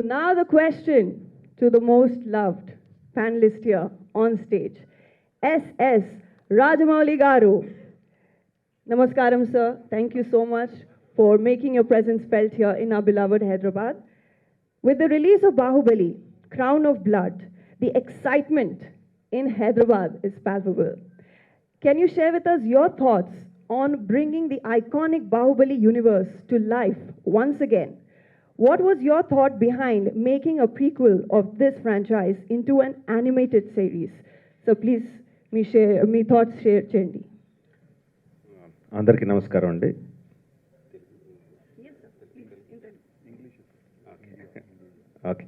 now the question to the most loved panelist here on stage, SS Rajamouli Garu. Namaskaram, sir. Thank you so much for making your presence felt here in our beloved Hyderabad. With the release of Bahubali, Crown of Blood, the excitement in Hyderabad is palpable. Can you share with us your thoughts on bringing the iconic Bahubali universe to life once again? What was your thought behind making a prequel of this franchise into an animated series? So please, me thoughts share చేయండి. అందరికీ నమస్కారం అండి. Okay.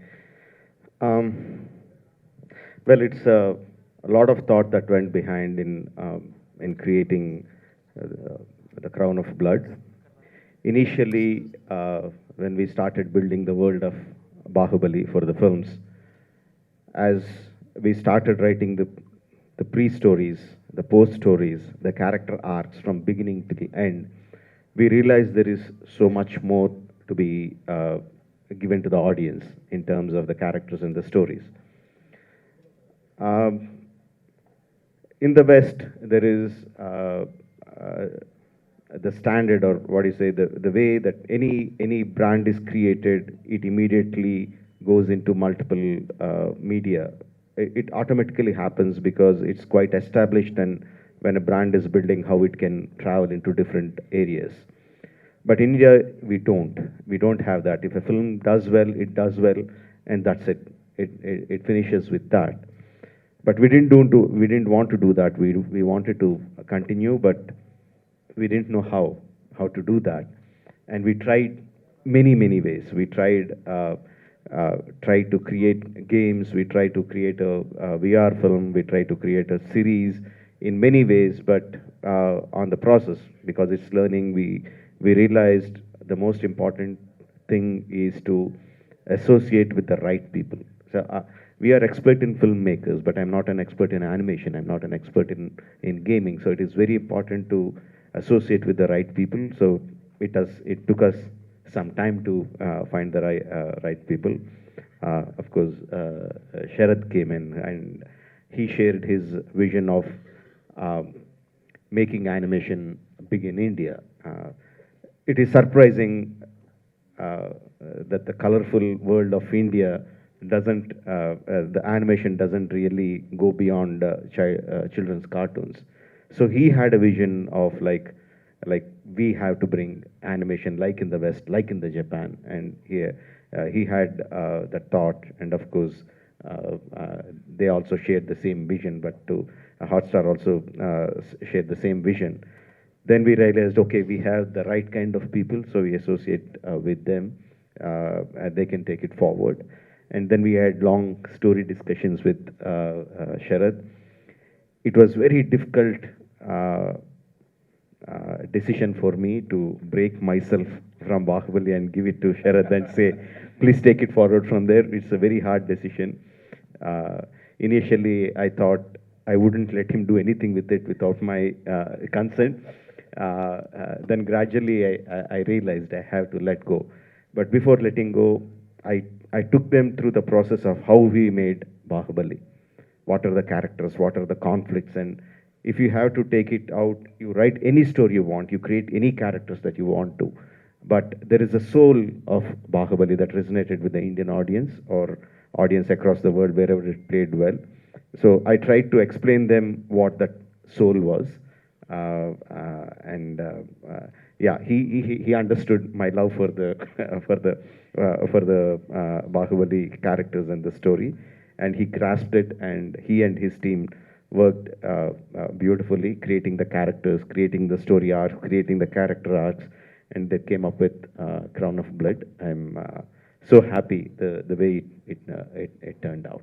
Well, it's a lot of thought that went behind in creating the Crown of Blood. Initially, when we started building the world of Bahubali for the films, as we started writing the pre-stories, the post-stories, the character arcs from beginning to the end, we realized there is so much more to be given to the audience in terms of the characters and the stories. In the West, there is the standard, or what do you say, the way that any brand is created, it immediately goes into multiple media. It automatically happens because it's quite established, and when a brand is building, how it can travel into different areas. But in India, we don't have that. If a film does well, it does well, and that's it. It finishes with that. But we didn't want to do that. We wanted to continue, but we didn't know how to do that. And we tried many ways. We tried to create games, we tried to create a VR film, we tried to create a series in many ways, but on the process, because it's learning, we realized the most important thing is to associate with the right people. So we are expert in filmmakers, but I'm not an expert in animation, I'm not an expert in gaming, so it is very important to associate with the right people. So it took us some time to find the right people. Of course, Sharad came in and he shared his vision of making animation big in India. It is surprising that the colorful world of India the animation doesn't really go beyond children's cartoons. So he had a vision of like we have to bring animation like in the West, like in the Japan, and here he had that thought, and of course they also shared the same vision, but Hotstar also shared the same vision. Then we realized, okay, we have the right kind of people, so we associate with them, and they can take it forward. And then we had long story discussions with Sharad. It was very difficult decision for me to break myself from Bahubali and give it to Sharad and say, please take it forward from there. It's a very hard decision. Initially, I thought I wouldn't let him do anything with it without my consent. Then gradually I realized I have to let go. But before letting go, I took them through the process of how we made Bahubali. What are the characters, what are the conflicts, and if you have to take it out, you write any story you want, you create any characters that you want to. But there is a soul of Bahubali that resonated with the Indian audience or audience across the world wherever it played well. So I tried to explain them what that soul was. Yeah, he understood my love for the Bahubali characters and the story, and he grasped it, and he and his team worked beautifully, creating the characters, creating the story arcs, creating the character arcs, and they came up with Crown of Blood. I'm so happy the way it turned out.